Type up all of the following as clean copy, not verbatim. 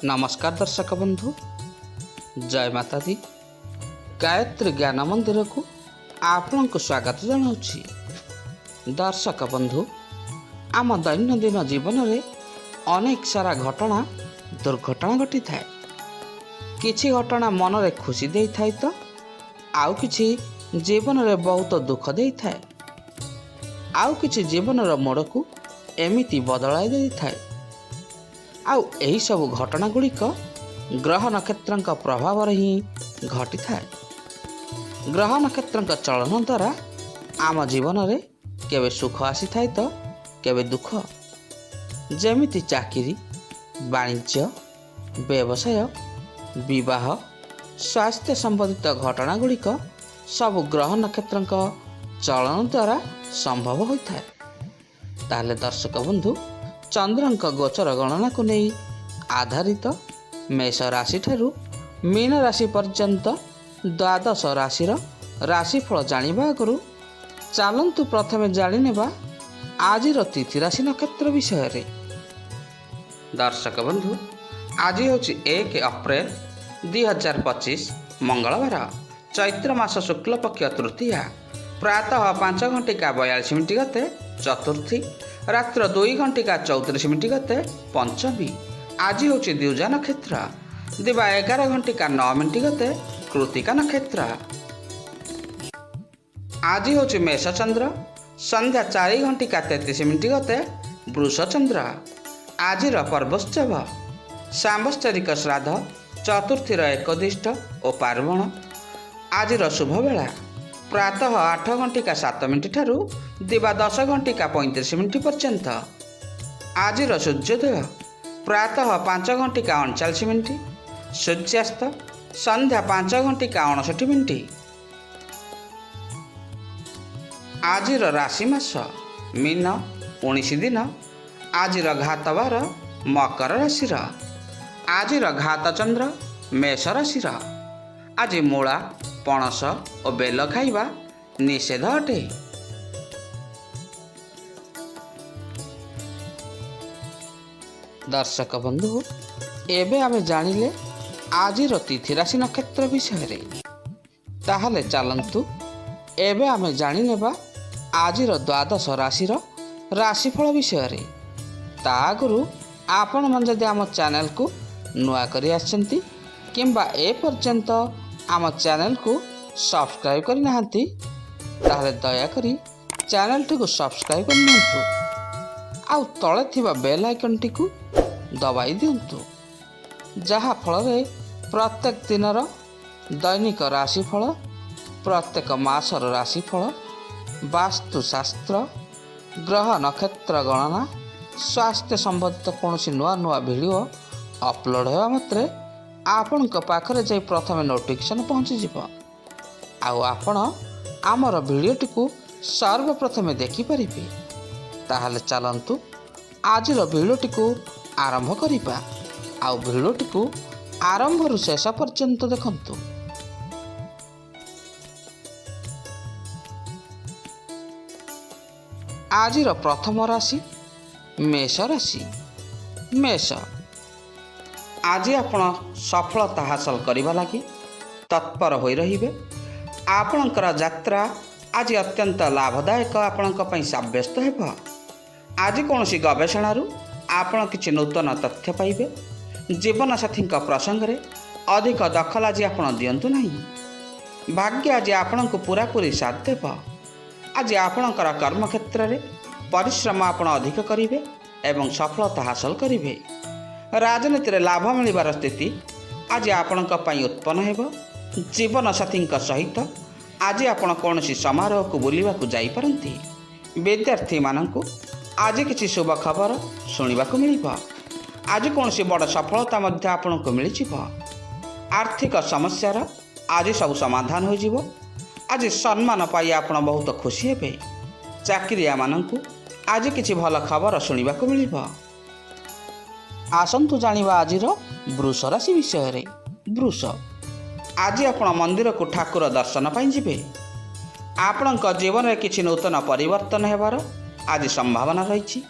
नमस्कार दर्शक बंधु, जय माता दी। गायत्री ज्ञान मंदिर को आपण को स्वागत जनाऊँगी। दर्शक बंधु, आम दैनंदिन जीवन में अनेक सारा घटना दुर्घटना घटी थाए। किछि घटना मन रे खुशी दे थाए तो आउ किछि जीवन रे बहुत दुख दे थाए। आउ किछि जीवन रो मोड़ को एमिति बदलाई दे थाए। आउ एही सब घटना गुड़िक ग्रह नक्षत्र प्रभाव ही घटी थाए। ग्रह नक्षत्र चलन द्वारा आम जीवन में केवे सुख आसी थाए तो केवे दुख। जेमिति चाकरी, वाणिज्य, व्यवसाय, विवाह, स्वास्थ्य संबंधित घटना गुड़िक सब ग्रह नक्षत्र चलन द्वारा संभव होता है। ताहले दर्शक बंधु, चंद्रंक गोचर गणना को नहीं आधारित मेष राशि ठारू मीन राशि पर्यंत द्वादश राशि राशिफल जानिबा आगु चलतु प्रथमे जानिनेबा आजिर तिथि राशि नक्षत्र विषय रे। दर्शक बंधु, आज हूँ 1 अप्रैल 2025 मंगलवार, चैत्र मास शुक्ल पक्ष तृतीया, प्रातः 5:42 गते चतुर्थी, रात्र 2:34 गते पंचमी। आज हूँ द्विजा नक्षत्र, दिवा 11:09 गते कृतिका नक्षत्र। आज हूँ मेष चंद्र, संध्या 4:33 गते वृष चंद्र। आज पर्वोत्सव सांबत्सरिक श्राद्ध, चतुर्थीर एकदिष्ट और पार्वण। आज शुभ बेला प्रातः 8:07 ठारू दिवा 10:35 पर्यंत। आज सूर्योदय प्रातः 5:39, सूर्यास्त संध्या 5:59। आज राशि मास मीन 19 दिन। आज घात बार मकर राशि। आज घात चंद्र मेष राशि। आज मूला, पणस और बेल खाइबा निषेध अटे। दर्शक बंधु, एबे आमे जानिले आजिर तिथि राशि नक्षत्र विषय रे। ताहले चलंतु एबे आमे जानि नेबा आजिर द्वादश राशिर राशिफल विषय रे। ता आगुरु आपण मन जदि आम चैनल को नुआ करी आछंती किंबा ए पर्यंत आम चैनल को सब्सक्राइब करि नाहंती, ताहले दया करी चैनल टी को सब्सक्राइब कर नियंतु। आउ तळे थिबा बेल आइकन टी को दबाई दियंतु, जहा फल रे प्रत्येक दिनर दैनिक राशिफल, प्रत्येक मासर राशिफल, वास्तुशास्त्र, ग्रह नक्षत्र गणना, स्वास्थ्य संबंधित कौन नुआ नुआ वीडियो अपलोड होगा मात्रे आपण पाखरे जाई प्रथमे नोटिफिकेशन पहुँची जिवो। आउ आपण आमर वीडियोटी को सर्वप्रथमे देखिपारे। ताहले चलंतु आजिर वीडियोटी को आरंभ करिबा। आउ वीडियोटी को आरंभरु शेष पर्यंत देखंतु। आजिर प्रथम राशि मेष राशि। मेष, आज आपण सफलता हासिल करने लगी तत्पर हो रहिबे। आपणकर यात्रा आज अत्यंत लाभदायक आपण साब्यस्त हेब। आज कौन गवेषणारू आपण किछि नूतन तथ्य पाइबे। जीवन साथी प्रसंग रे अधिक दखल आज आपण दियंतु नहीं। भाग्य आज आपण को पूरापूरी साथ देव। आज आपणकर कर्मक्षेत्र रे परिश्रम आपण अधिक करिवे एवं सफलता हासिल करिवे। राजनीति रे लाभ मिलबार स्थिति आज आपण उत्पन्न हेब। जीवन साथी सहित आज आपण कौन समारोह को बुलवा को जाई परंती। विद्यार्थी मानंकु आज किसी शुभ खबर शुणा मिल। आज कौन बड़ सफलता मध्य आपण को मिल। आर्थिक समस्यार आज सब समाधान हो जिवो। आज सम्मान पाई आपण बहुत खुशी हेबे। चाकरिया मानंकु आज किसी भल खबर शुणा मिल। आसंतु जानिबा आजिर वृष राशि विषय रे। वृष, आज आपण मंदिर को ठाकुर दर्शन पाई जिबे। आपणक जीवन में किसी नूतन परिवर्तन हेबार आज संभावना रही।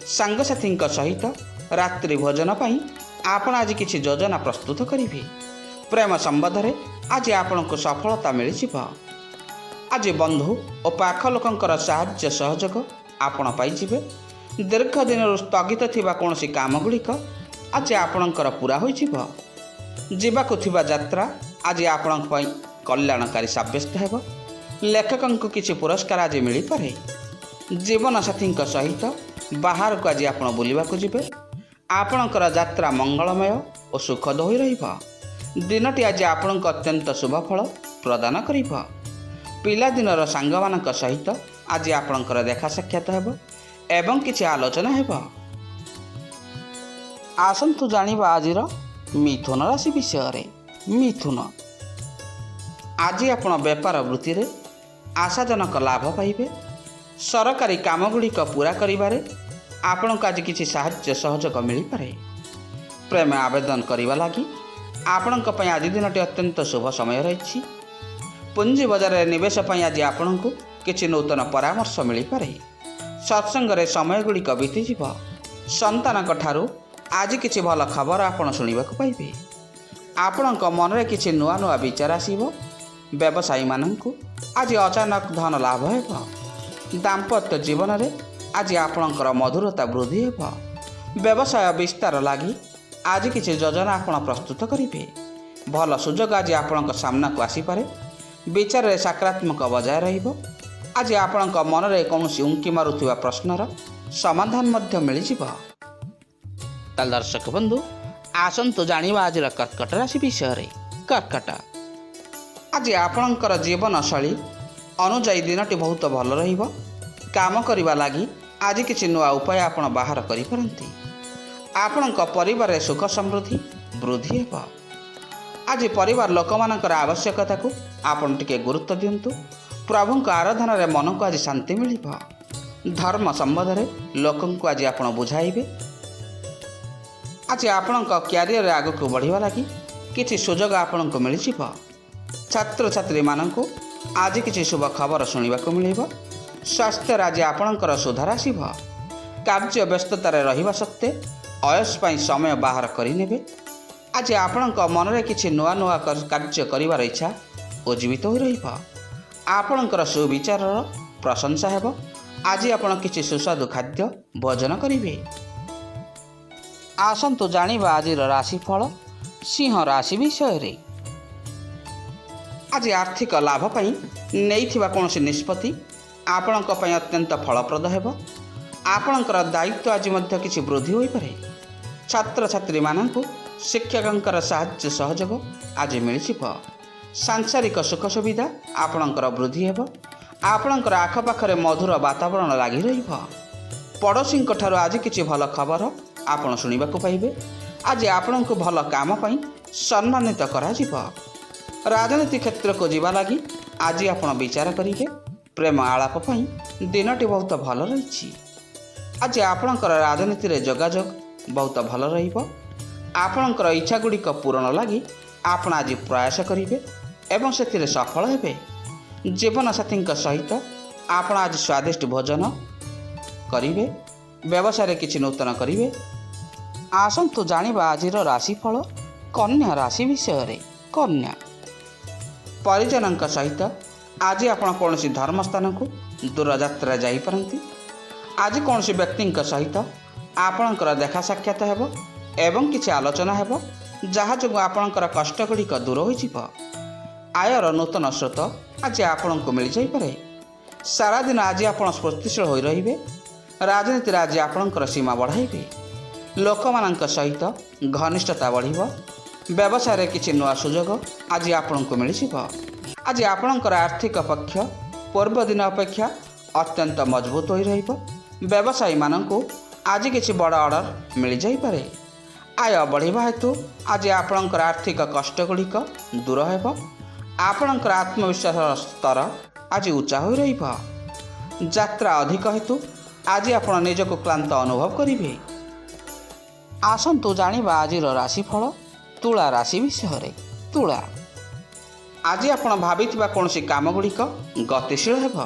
सांगसाथी सहित रात्रि भोजन पाई ଆପଣ ଆଜି କିଛି ଯୋଜନା ପ୍ରସ୍ତୁତ କରିବେ। ପ୍ରେମ ସମ୍ବନ୍ଧରେ ଆଜି ଆପଣଙ୍କୁ ସଫଳତା ମିଳିଯିବ। ଆଜି ବନ୍ଧୁ ଓ ପାଖ ଲୋକଙ୍କର ସାହାଯ୍ୟ ସହଯୋଗ ଆପଣ ପାଇଯିବେ। ଦୀର୍ଘ ଦିନରୁ ସ୍ଥଗିତ ଥିବା କୌଣସି କାମଗୁଡ଼ିକ ଆଜି ଆପଣଙ୍କର ପୂରା ହୋଇଯିବ। ଯିବାକୁ ଥିବା ଯାତ୍ରା ଆଜି ଆପଣଙ୍କ ପାଇଁ କଲ୍ୟାଣକାରୀ ସାବ୍ୟସ୍ତ ହେବ। ଲେଖକଙ୍କୁ କିଛି ପୁରସ୍କାର ଆଜି ମିଳିପାରେ। ଜୀବନସାଥୀଙ୍କ ସହିତ ବାହାରକୁ ଆଜି ଆପଣ ବୁଲିବାକୁ ଯିବେ। ଆପଣଙ୍କର ଯାତ୍ରା ମଙ୍ଗଳମୟ ଓ ସୁଖଦ ହୋଇ ରହିବ। ଦିନଟି ଆଜି ଆପଣଙ୍କୁ ଅତ୍ୟନ୍ତ ଶୁଭ ଫଳ ପ୍ରଦାନ କରିବ। ପିଲାଦିନର ସାଙ୍ଗମାନଙ୍କ ସହିତ ଆଜି ଆପଣଙ୍କର ଦେଖା ସାକ୍ଷାତ ହେବ ଏବଂ କିଛି ଆଲୋଚନା ହେବ। ଆସନ୍ତୁ ଜାଣିବା ଆଜିର ମିଥୁନ ରାଶି ବିଷୟରେ। ମିଥୁନ, ଆଜି ଆପଣ ବେପାର ବୃତ୍ତିରେ ଆଶାଜନକ ଲାଭ ପାଇବେ। ସରକାରୀ କାମଗୁଡ଼ିକ ପୂରା କରିବାରେ ଆପଣଙ୍କୁ ଆଜି କିଛି ସାହାଯ୍ୟ ସହଯୋଗ ମିଳିପାରେ। ପ୍ରେମ ଆବେଦନ କରିବା ଲାଗି ଆପଣଙ୍କ ପାଇଁ ଆଜି ଦିନଟି ଅତ୍ୟନ୍ତ ଶୁଭ ସମୟ ରହିଛି। ପୁଞ୍ଜି ବଜାରରେ ନିବେଶ ପାଇଁ ଆଜି ଆପଣଙ୍କୁ କିଛି ନୂତନ ପରାମର୍ଶ ମିଳିପାରେ। ସତ୍ସଙ୍ଗରେ ସମୟଗୁଡ଼ିକ ବିତିଯିବ। ସନ୍ତାନଙ୍କ ଠାରୁ ଆଜି କିଛି ଭଲ ଖବର ଆପଣ ଶୁଣିବାକୁ ପାଇବେ। ଆପଣଙ୍କ ମନରେ କିଛି ନୂଆ ନୂଆ ବିଚାର ଆସିବ। ବ୍ୟବସାୟୀମାନଙ୍କୁ ଆଜି ଅଚାନକ ଧନ ଲାଭ ହେବ। ଦାମ୍ପତ୍ୟ ଜୀବନରେ ଆଜି ଆପଣଙ୍କର ମଧୁରତା ବୃଦ୍ଧି ହେବ। ବ୍ୟବସାୟ ବିସ୍ତାର ଲାଗି ଆଜି କିଛି ଯୋଜନା ଆପଣ ପ୍ରସ୍ତୁତ କରିବେ। ଭଲ ସୁଯୋଗ ଆଜି ଆପଣଙ୍କ ସାମ୍ନାକୁ ଆସିପାରେ। ବିଚାରରେ ସକାରାତ୍ମକ ବଜାୟ ରହିବ। ଆଜି ଆପଣଙ୍କ ମନରେ କୌଣସି ଉଙ୍କି ମାରୁଥିବା ପ୍ରଶ୍ନର ସମାଧାନ ମଧ୍ୟ ମିଳିଯିବ। ତାହେଲେ ଦର୍ଶକ ବନ୍ଧୁ, ଆସନ୍ତୁ ଜାଣିବା ଆଜିର କର୍କଟ ରାଶି ବିଷୟରେ। କର୍କଟ, ଆଜି ଆପଣଙ୍କର ଜୀବନଶୈଳୀ ଅନୁଯାୟୀ ଦିନଟି ବହୁତ ଭଲ ରହିବ। କାମ କରିବା ଲାଗି ଆଜି କିଛି ନୂଆ ଉପାୟ ଆପଣ ବାହାର କରିପାରନ୍ତି। ଆପଣଙ୍କ ପରିବାରରେ ସୁଖ ସମୃଦ୍ଧି ବୃଦ୍ଧି ହେବ। ଆଜି ପରିବାର ଲୋକମାନଙ୍କର ଆବଶ୍ୟକତାକୁ ଆପଣ ଟିକେ ଗୁରୁତ୍ୱ ଦିଅନ୍ତୁ। ପ୍ରଭୁଙ୍କ ଆରାଧନାରେ ମନକୁ ଆଜି ଶାନ୍ତି ମିଳିବ। ଧର୍ମ ସମ୍ବନ୍ଧରେ ଲୋକଙ୍କୁ ଆଜି ଆପଣ ବୁଝାଇବେ। ଆଜି ଆପଣଙ୍କ କ୍ୟାରିୟରରେ ଆଗକୁ ବଢ଼ିବା ଲାଗି କିଛି ସୁଯୋଗ ଆପଣଙ୍କୁ ମିଳିଯିବ। ଛାତ୍ରଛାତ୍ରୀମାନଙ୍କୁ ଆଜି କିଛି ଶୁଭ ଖବର ଶୁଣିବାକୁ ମିଳିବ। ସ୍ୱାସ୍ଥ୍ୟରେ ଆଜି ଆପଣଙ୍କର ସୁଧାର ଆସିବ। କାର୍ଯ୍ୟ ବ୍ୟସ୍ତତାରେ ରହିବା ସତ୍ତ୍ୱେ ଅୟସ ପାଇଁ ସମୟ ବାହାର କରିନେବେ। ଆଜି ଆପଣଙ୍କ ମନରେ କିଛି ନୂଆ ନୂଆ କାର୍ଯ୍ୟ କରିବାର ଇଚ୍ଛା ଉଜ୍ଜୀବିତ ହୋଇ ରହିବ। ଆପଣଙ୍କର ସୁବିଚାରର ପ୍ରଶଂସା ହେବ। ଆଜି ଆପଣ କିଛି ସୁସ୍ୱାଦୁ ଖାଦ୍ୟ ଭୋଜନ କରିବେ। ଆସନ୍ତୁ ଜାଣିବା ଆଜିର ରାଶିଫଳ ସିଂହ ରାଶି ବିଷୟରେ। ଆଜି ଆର୍ଥିକ ଲାଭ ପାଇଁ ନେଇଥିବା କୌଣସି ନିଷ୍ପତ୍ତି ଆପଣଙ୍କ ପାଇଁ ଅତ୍ୟନ୍ତ ଫଳପ୍ରଦ ହେବ। ଆପଣଙ୍କର ଦାୟିତ୍ୱ ଆଜି ମଧ୍ୟ କିଛି ବୃଦ୍ଧି ହୋଇପାରେ। ଛାତ୍ରଛାତ୍ରୀମାନଙ୍କୁ ଶିକ୍ଷକଙ୍କର ସାହାଯ୍ୟ ସହଯୋଗ ଆଜି ମିଳିଯିବ। ସାଂସାରିକ ସୁଖ ସୁବିଧା ଆପଣଙ୍କର ବୃଦ୍ଧି ହେବ। ଆପଣଙ୍କର ଆଖପାଖରେ ମଧୁର ବାତାବରଣ ଲାଗି ରହିବ। ପଡ଼ୋଶୀଙ୍କ ଠାରୁ ଆଜି କିଛି ଭଲ ଖବର ଆପଣ ଶୁଣିବାକୁ ପାଇବେ। ଆଜି ଆପଣଙ୍କୁ ଭଲ କାମ ପାଇଁ ସମ୍ମାନିତ କରାଯିବ। ରାଜନୀତି କ୍ଷେତ୍ରକୁ ଯିବା ଲାଗି ଆଜି ଆପଣ ବିଚାର କରିବେ। ପ୍ରେମ ଆଳାପ ପାଇଁ ଦିନଟି ବହୁତ ଭଲ ରହିଛି। ଆଜି ଆପଣଙ୍କର ରାଜନୀତିରେ ଯୋଗାଯୋଗ ବହୁତ ଭଲ ରହିବ। ଆପଣଙ୍କର ଇଚ୍ଛା ଗୁଡ଼ିକ ପୂରଣ ଲାଗି ଆପଣ ଆଜି ପ୍ରୟାସ କରିବେ ଏବଂ ସେଥିରେ ସଫଳ ହେବେ। ଜୀବନସାଥୀଙ୍କ ସହିତ ଆପଣ ଆଜି ସ୍ୱାଦିଷ୍ଟ ଭୋଜନ କରିବେ। ବ୍ୟବସାୟରେ କିଛି ନୂତନ କରିବେ। ଆସନ୍ତୁ ଜାଣିବା ଆଜିର ରାଶିଫଳ କନ୍ୟା ରାଶି ବିଷୟରେ। କନ୍ୟା, ପରିଜନଙ୍କ ସହିତ ଆଜି ଆପଣ କୌଣସି ଧର୍ମସ୍ଥାନକୁ ଦୂରଯାତ୍ରା ଯାଇପାରନ୍ତି। ଆଜି କୌଣସି ବ୍ୟକ୍ତିଙ୍କ ସହିତ ଆପଣଙ୍କର ଦେଖା ସାକ୍ଷାତ ହେବ ଏବଂ କିଛି ଆଲୋଚନା ହେବ, ଯାହା ଯୋଗୁଁ ଆପଣଙ୍କର କଷ୍ଟ ଗୁଡ଼ିକ ଦୂର ହୋଇଯିବ। ଆୟର ନୂତନ ସ୍ରୋତ ଆଜି ଆପଣଙ୍କୁ ମିଳିଯାଇପାରେ। ସାରାଦିନ ଆଜି ଆପଣ ସ୍ଫୂର୍ତ୍ତିଶୀଳ ହୋଇ ରହିବେ। ରାଜନୀତିରେ ଆଜି ଆପଣଙ୍କର ସୀମା ବଢ଼ାଇବେ। ଲୋକମାନଙ୍କ ସହିତ ଘନିଷ୍ଠତା ବଢ଼ିବ। ବ୍ୟବସାୟରେ କିଛି ନୂଆ ସୁଯୋଗ ଆଜି ଆପଣଙ୍କୁ ମିଳିଯିବ। ଆଜି ଆପଣଙ୍କର ଆର୍ଥିକ ପକ୍ଷ ପୂର୍ବ ଦିନ ଅପେକ୍ଷା ଅତ୍ୟନ୍ତ ମଜବୁତ ହୋଇ ରହିବ। ବ୍ୟବସାୟୀମାନଙ୍କୁ ଆଜି କିଛି ବଡ଼ ଅର୍ଡ଼ର ମିଳିଯାଇପାରେ। ଆୟ ବଢ଼ିବା ହେତୁ ଆଜି ଆପଣଙ୍କର ଆର୍ଥିକ କଷ୍ଟ ଗୁଡ଼ିକ ଦୂର ହେବ। ଆପଣଙ୍କର ଆତ୍ମବିଶ୍ୱାସର ସ୍ତର ଆଜି ଉଚ୍ଚା ହୋଇ ରହିବ। ଯାତ୍ରା ଅଧିକ ହେତୁ ଆଜି ଆପଣ ନିଜକୁ କ୍ଳାନ୍ତ ଅନୁଭବ କରିବେ। ଆସନ୍ତୁ ଜାଣିବା ଆଜିର ରାଶିଫଳ ତୁଳା ରାଶି ବିଷୟରେ। ତୁଳା, ଆଜି ଆପଣ ଭାବିଥିବା କୌଣସି କାମ ଗୁଡ଼ିକ ଗତିଶୀଳ ହେବ।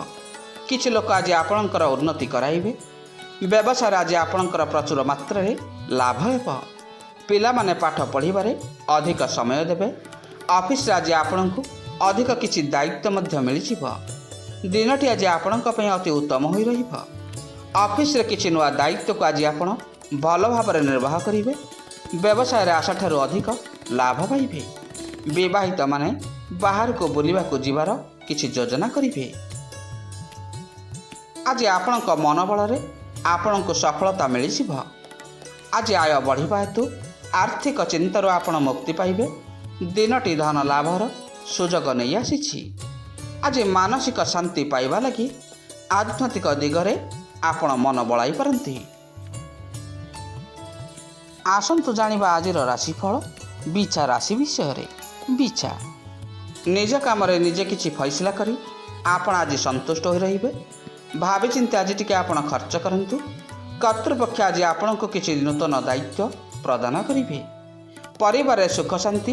କିଛି ଲୋକ ଆଜି ଆପଣଙ୍କର ଉନ୍ନତି କରାଇବେ। ବ୍ୟବସାୟରେ ଆଜି ଆପଣଙ୍କର ପ୍ରଚୁର ମାତ୍ରାରେ ଲାଭ ହେବ। ପିଲାମାନେ ପାଠ ପଢ଼ିବାରେ ଅଧିକ ସମୟ ଦେବେ। ଅଫିସରେ ଆଜି ଆପଣଙ୍କୁ ଅଧିକ କିଛି ଦାୟିତ୍ୱ ମଧ୍ୟ ମିଳିଯିବ। ଦିନଟି ଆଜି ଆପଣଙ୍କ ପାଇଁ ଅତି ଉତ୍ତମ ହୋଇ ରହିବ। ଅଫିସରେ କିଛି ନୂଆ ଦାୟିତ୍ୱକୁ ଆଜି ଆପଣ ଭଲ ଭାବରେ ନିର୍ବାହ କରିବେ। ବ୍ୟବସାୟରେ ଆଶାଠାରୁ ଅଧିକ ଲାଭ ପାଇବେ। ବିବାହିତମାନେ ବାହାରକୁ ବୁଲିବାକୁ ଯିବାର କିଛି ଯୋଜନା କରିବେ। ଆଜି ଆପଣଙ୍କ ମନୋବଳରେ ଆପଣଙ୍କୁ ସଫଳତା ମିଳିଯିବ। ଆଜି ଆୟ ବଢ଼ିବା ହେତୁ ଆର୍ଥିକ ଚିନ୍ତାରୁ ଆପଣ ମୁକ୍ତି ପାଇବେ। ଦିନଟି ଧନ ଲାଭର ସୁଯୋଗ ନେଇ ଆସିଛି। ଆଜି ମାନସିକ ଶାନ୍ତି ପାଇବା ଲାଗି ଆଧ୍ୟାତ୍ମିକ ଦିଗରେ ଆପଣ ମନ ବଳାଇ ପାରନ୍ତି। ଆସନ୍ତୁ ଜାଣିବା ଆଜିର ରାଶିଫଳ ବିଛା ରାଶି ବିଷୟରେ। ବିଛା, ନିଜ କାମରେ ନିଜେ କିଛି ଫଇସଲା କରି ଆପଣ ଆଜି ସନ୍ତୁଷ୍ଟ ହୋଇ ରହିବେ। ଭାବିଚିନ୍ତି ଆଜି ଟିକେ ଆପଣ ଖର୍ଚ୍ଚ କରନ୍ତୁ। କର୍ତ୍ତୃପକ୍ଷ ଆଜି ଆପଣଙ୍କୁ କିଛି ନୂତନ ଦାୟିତ୍ୱ ପ୍ରଦାନ କରିବେ। ପରିବାରରେ ସୁଖ ଶାନ୍ତି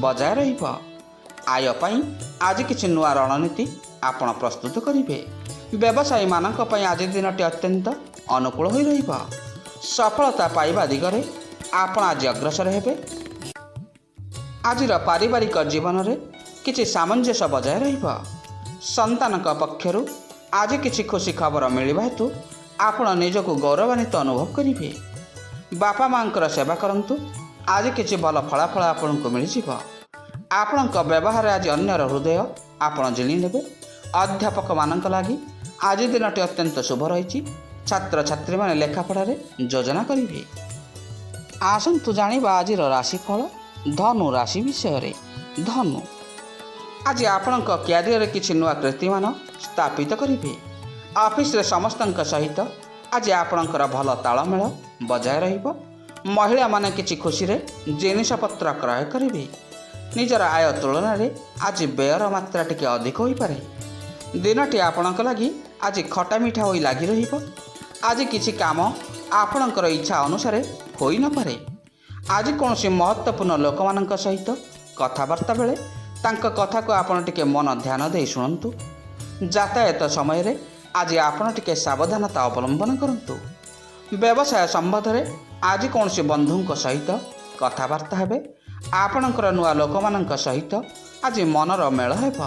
ବଜାୟ ରହିବ। ଆୟ ପାଇଁ ଆଜି କିଛି ନୂଆ ରଣନୀତି ଆପଣ ପ୍ରସ୍ତୁତ କରିବେ। ବ୍ୟବସାୟୀମାନଙ୍କ ପାଇଁ ଆଜି ଦିନଟି ଅତ୍ୟନ୍ତ ଅନୁକୂଳ ହୋଇ ରହିବ। ସଫଳତା ପାଇବା ଦିଗରେ ଆପଣ ଆଜି ଅଗ୍ରସର ହେବେ। ଆଜିର ପାରିବାରିକ ଜୀବନରେ କିଛି ସାମଞ୍ଜସ୍ୟ ବଜାୟ ରହିବ। ସନ୍ତାନଙ୍କ ପକ୍ଷରୁ ଆଜି କିଛି ଖୁସି ଖବର ମିଳିବା ହେତୁ ଆପଣ ନିଜକୁ ଗୌରବାନ୍ୱିତ ଅନୁଭବ କରିବେ। ବାପା ମାଆଙ୍କର ସେବା କରନ୍ତୁ। ଆଜି କିଛି ଭଲ ଫଳାଫଳ ଆପଣଙ୍କୁ ମିଳିଯିବ। ଆପଣଙ୍କ ବ୍ୟବହାରରେ ଆଜି ଅନ୍ୟର ହୃଦୟ ଆପଣ ଜିଣି ନେବେ। ଅଧ୍ୟାପକମାନଙ୍କ ଲାଗି ଆଜି ଦିନଟି ଅତ୍ୟନ୍ତ ଶୁଭ ରହିଛି। ଛାତ୍ରଛାତ୍ରୀମାନେ ଲେଖାପଢ଼ାରେ ଯୋଜନା କରିବେ। ଆସନ୍ତୁ ଜାଣିବା ଆଜିର ରାଶିଫଳ ଧନୁ ରାଶି ବିଷୟରେ। ଧନୁ, ଆଜି ଆପଣଙ୍କ କ୍ୟାରିୟରରେ କିଛି ନୂଆ କୀର୍ତ୍ତିମାନ ସ୍ଥାପିତ କରିବେ। ଅଫିସରେ ସମସ୍ତଙ୍କ ସହିତ ଆଜି ଆପଣଙ୍କର ଭଲ ତାଳମେଳ ବଜାୟ ରହିବ। ମହିଳାମାନେ କିଛି ଖୁସିରେ ଜିନିଷପତ୍ର କ୍ରୟ କରିବେ। ନିଜର ଆୟ ତୁଳନାରେ ଆଜି ବ୍ୟୟର ମାତ୍ରା ଟିକେ ଅଧିକ ହୋଇପାରେ। ଦିନଟି ଆପଣଙ୍କ ଲାଗି ଆଜି ଖଟା ମିଠା ହୋଇ ଲାଗି ରହିବ। ଆଜି କିଛି କାମ ଆପଣଙ୍କର ଇଚ୍ଛା ଅନୁସାରେ ହୋଇନପାରେ। ଆଜି କୌଣସି ମହତ୍ତ୍ୱପୂର୍ଣ୍ଣ ଲୋକମାନଙ୍କ ସହିତ କଥାବାର୍ତ୍ତା ବେଳେ ତାଙ୍କ କଥାକୁ ଆପଣ ଟିକେ ମନ ଧ୍ୟାନ ଦେଇ ଶୁଣନ୍ତୁ। ଯାତାୟାତ ସମୟରେ ଆଜି ଆପଣ ଟିକେ ସାବଧାନତା ଅବଲମ୍ବନ କରନ୍ତୁ। ବ୍ୟବସାୟ ସମ୍ବନ୍ଧରେ ଆଜି କୌଣସି ବନ୍ଧୁଙ୍କ ସହିତ କଥାବାର୍ତ୍ତା ହେବେ। ଆପଣଙ୍କର ନୂଆ ଲୋକମାନଙ୍କ ସହିତ ଆଜି ମନର ମେଳ ହେବ,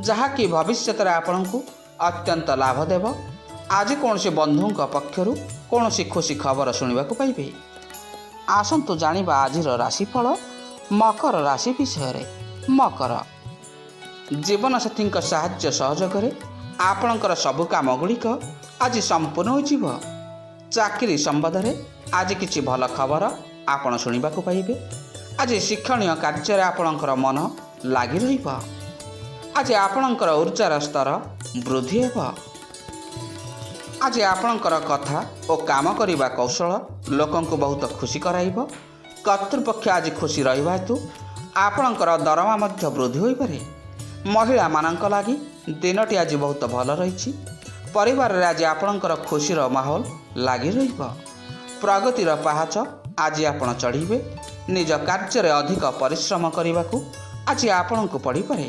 ଯାହାକି ଭବିଷ୍ୟତରେ ଆପଣଙ୍କୁ ଅତ୍ୟନ୍ତ ଲାଭ ଦେବ। ଆଜି କୌଣସି ବନ୍ଧୁଙ୍କ ପକ୍ଷରୁ କୌଣସି ଖୁସି ଖବର ଶୁଣିବାକୁ ପାଇବେ। ଆସନ୍ତୁ ଜାଣିବା ଆଜିର ରାଶିଫଳ ମକର ରାଶି ବିଷୟରେ। ମକର, ଜୀବନସାଥୀଙ୍କ ସାହାଯ୍ୟ ସହଯୋଗରେ ଆପଣଙ୍କର ସବୁ କାମ ଗୁଡ଼ିକ ଆଜି ସମ୍ପୂର୍ଣ୍ଣ ହୋଇଯିବ। ଚାକିରି ସମ୍ବନ୍ଧରେ ଆଜି କିଛି ଭଲ ଖବର ଆପଣ ଶୁଣିବାକୁ ପାଇବେ। ଆଜି ଶିକ୍ଷଣୀୟ କାର୍ଯ୍ୟରେ ଆପଣଙ୍କର ମନ ଲାଗି ରହିବ। ଆଜି ଆପଣଙ୍କର ଉର୍ଜାର ସ୍ତର ବୃଦ୍ଧି ହେବ। ଆଜି ଆପଣଙ୍କର କଥା ଓ କାମ କରିବା କୌଶଳ ଲୋକଙ୍କୁ ବହୁତ ଖୁସି କରାଇବ। କର୍ତ୍ତୃପକ୍ଷ ଆଜି ଖୁସି ରହିବା ହେତୁ ଆପଣଙ୍କର ଦରମା ମଧ୍ୟ ବୃଦ୍ଧି ହୋଇପାରେ। ମହିଳାମାନଙ୍କ ଲାଗି ଦିନଟି ଆଜି ବହୁତ ଭଲ ରହିଛି। ପରିବାରରେ ଆଜି ଆପଣଙ୍କର ଖୁସିର ମାହୋଲ ଲାଗି ରହିବ। ପ୍ରଗତିର ପାହାଚ ଆଜି ଆପଣ ଚଢ଼ିବେ। ନିଜ କାର୍ଯ୍ୟରେ ଅଧିକ ପରିଶ୍ରମ କରିବାକୁ ଆଜି ଆପଣଙ୍କୁ ପଡ଼ିପାରେ।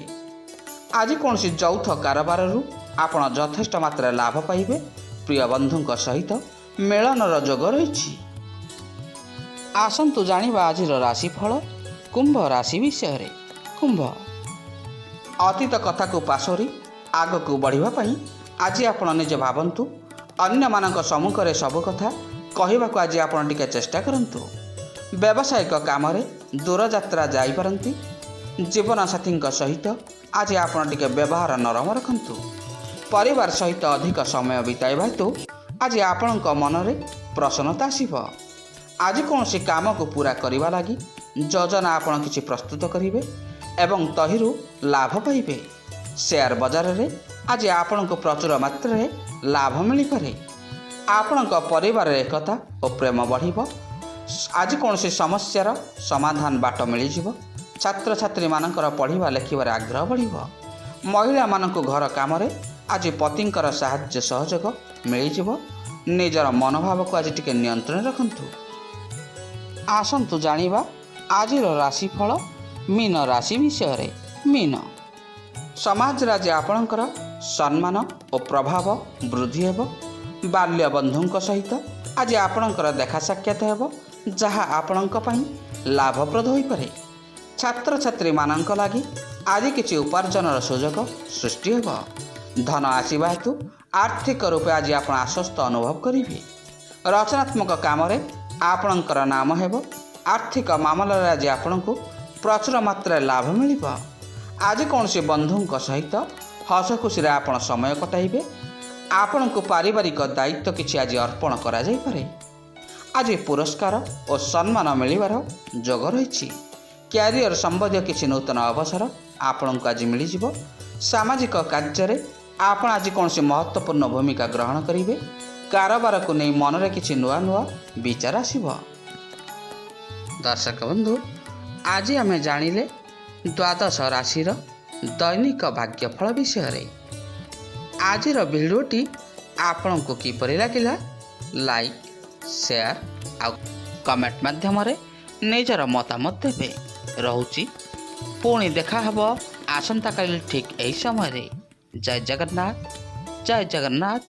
ଆଜି କୌଣସି ଯୌଥ କାରବାରରୁ ଆପଣ ଯଥେଷ୍ଟ ମାତ୍ରାରେ ଲାଭ ପାଇବେ। ପ୍ରିୟ ବନ୍ଧୁଙ୍କ ସହିତ ମିଳନର ଯୋଗ ରହିଛି। ଆସନ୍ତୁ ଜାଣିବା ଆଜିର ରାଶିଫଳ କୁମ୍ଭ ରାଶି ବିଷୟରେ। କୁମ୍ଭ, ଅତୀତ କଥାକୁ ପାସୋରି ଆଗକୁ ବଢ଼ିବା ପାଇଁ ଆଜି ଆପଣ ନିଜେ ଭାବନ୍ତୁ। ଅନ୍ୟମାନଙ୍କ ସମ୍ମୁଖରେ ସବୁ କଥା କହିବାକୁ ଆଜି ଆପଣ ଟିକେ ଚେଷ୍ଟା କରନ୍ତୁ। ବ୍ୟବସାୟିକ କାମରେ ଦୂରଯାତ୍ରା ଯାଇପାରନ୍ତି। ଜୀବନସାଥୀଙ୍କ ସହିତ ଆଜି ଆପଣ ଟିକେ ବ୍ୟବହାର ନରମ ରଖନ୍ତୁ। ପରିବାର ସହିତ ଅଧିକ ସମୟ ବିତାଇବା ହେତୁ ଆଜି ଆପଣଙ୍କ ମନରେ ପ୍ରସନ୍ନତା ଆସିବ। ଆଜି କୌଣସି କାମକୁ ପୂରା କରିବା ଲାଗି ଯୋଜନା ଆପଣ କିଛି ପ୍ରସ୍ତୁତ କରିବେ ଏବଂ ତହିଁରୁ ଲାଭ ପାଇବେ। ସେୟାର ବଜାରରେ ଆଜି ଆପଣଙ୍କୁ ପ୍ରଚୁର ମାତ୍ରାରେ ଲାଭ ମିଳିପାରେ। ଆପଣଙ୍କ ପରିବାରରେ ଏକତା ଓ ପ୍ରେମ ବଢ଼ିବ। ଆଜି କୌଣସି ସମସ୍ୟାର ସମାଧାନ ବାଟ ମିଳିଯିବ। ଛାତ୍ରଛାତ୍ରୀମାନଙ୍କର ପଢ଼ିବା ଲେଖିବାରେ ଆଗ୍ରହ ବଢ଼ିବ। ମହିଳାମାନଙ୍କୁ ଘର କାମରେ ଆଜି ପତିଙ୍କର ସାହାଯ୍ୟ ସହଯୋଗ ମିଳିଯିବ। ନିଜର ମନୋଭାବକୁ ଆଜି ଟିକେ ନିୟନ୍ତ୍ରଣ ରଖନ୍ତୁ। ଆସନ୍ତୁ ଜାଣିବା ଆଜିର ରାଶିଫଳ ମୀନ ରାଶି ବିଷୟରେ। ମୀନ, ସମାଜରେ ଆଜି ଆପଣଙ୍କର ସମ୍ମାନ ଓ ପ୍ରଭାବ ବୃଦ୍ଧି ହେବ। ବାଲ୍ୟ ବନ୍ଧୁଙ୍କ ସହିତ ଆଜି ଆପଣଙ୍କର ଦେଖା ସାକ୍ଷାତ ହେବ। ଯାହା ଆପଣଙ୍କ ପାଇଁ ଲାଭପ୍ରଦ ହୋଇପାରେ। ଛାତ୍ରଛାତ୍ରୀମାନଙ୍କ ଲାଗି ଆଜି କିଛି ଉପାର୍ଜନର ସୁଯୋଗ ସୃଷ୍ଟି ହେବ। ଧନ ଆସିବା ହେତୁ ଆର୍ଥିକ ରୂପେ ଆଜି ଆପଣ ଆଶ୍ୱସ୍ତ ଅନୁଭବ କରିବେ। ରଚନାତ୍ମକ କାମରେ ଆପଣଙ୍କର ନାମ ହେବ। ଆର୍ଥିକ ମାମଲାରେ ଆଜି ଆପଣଙ୍କୁ ପ୍ରଚୁର ମାତ୍ରାରେ ଲାଭ ମିଳିବ। ଆଜି କୌଣସି ବନ୍ଧୁଙ୍କ ସହିତ ହସ ଖୁସିରେ ଆପଣ ସମୟ କଟାଇବେ। ଆପଣଙ୍କୁ ପାରିବାରିକ ଦାୟିତ୍ୱ କିଛି ଆଜି ଅର୍ପଣ କରାଯାଇପାରେ। ଆଜି ପୁରସ୍କାର ଓ ସମ୍ମାନ ମିଳିବାର ଯୋଗ ରହିଛି। କ୍ୟାରିୟର ସମ୍ବନ୍ଧୀୟ କିଛି ନୂତନ ଅବସର ଆପଣଙ୍କୁ ଆଜି ମିଳିଯିବ। ସାମାଜିକ କାର୍ଯ୍ୟରେ ଆପଣ ଆଜି କୌଣସି ମହତ୍ତ୍ୱପୂର୍ଣ୍ଣ ଭୂମିକା ଗ୍ରହଣ କରିବେ। କାରବାରକୁ ନେଇ ମନରେ କିଛି ନୂଆ ନୂଆ ବିଚାର ଆସିବ। ଦର୍ଶକ ବନ୍ଧୁ, ଆଜି ଆମେ ଜାଣିଲେ ଦ୍ୱାଦଶ ରାଶିର ଦୈନିକ ଭାଗ୍ୟଫଳ ବିଷୟରେ। ଆଜିର ଭିଡ଼ିଓଟି ଆପଣଙ୍କୁ କିପରି ଲାଗିଲା? ଲାଇକ୍, ସେୟାର ଆଉ କମେଣ୍ଟ ମାଧ୍ୟମରେ ନିଜର ମତାମତ ଦେବେ। ରହୁଛି, ପୁଣି ଦେଖା ହେବ ଆସନ୍ତାକାଲି ଠିକ୍ ଏହି ସମୟରେ। ଜୟ ଜଗନ୍ନାଥ, ଜୟ ଜଗନ୍ନାଥ।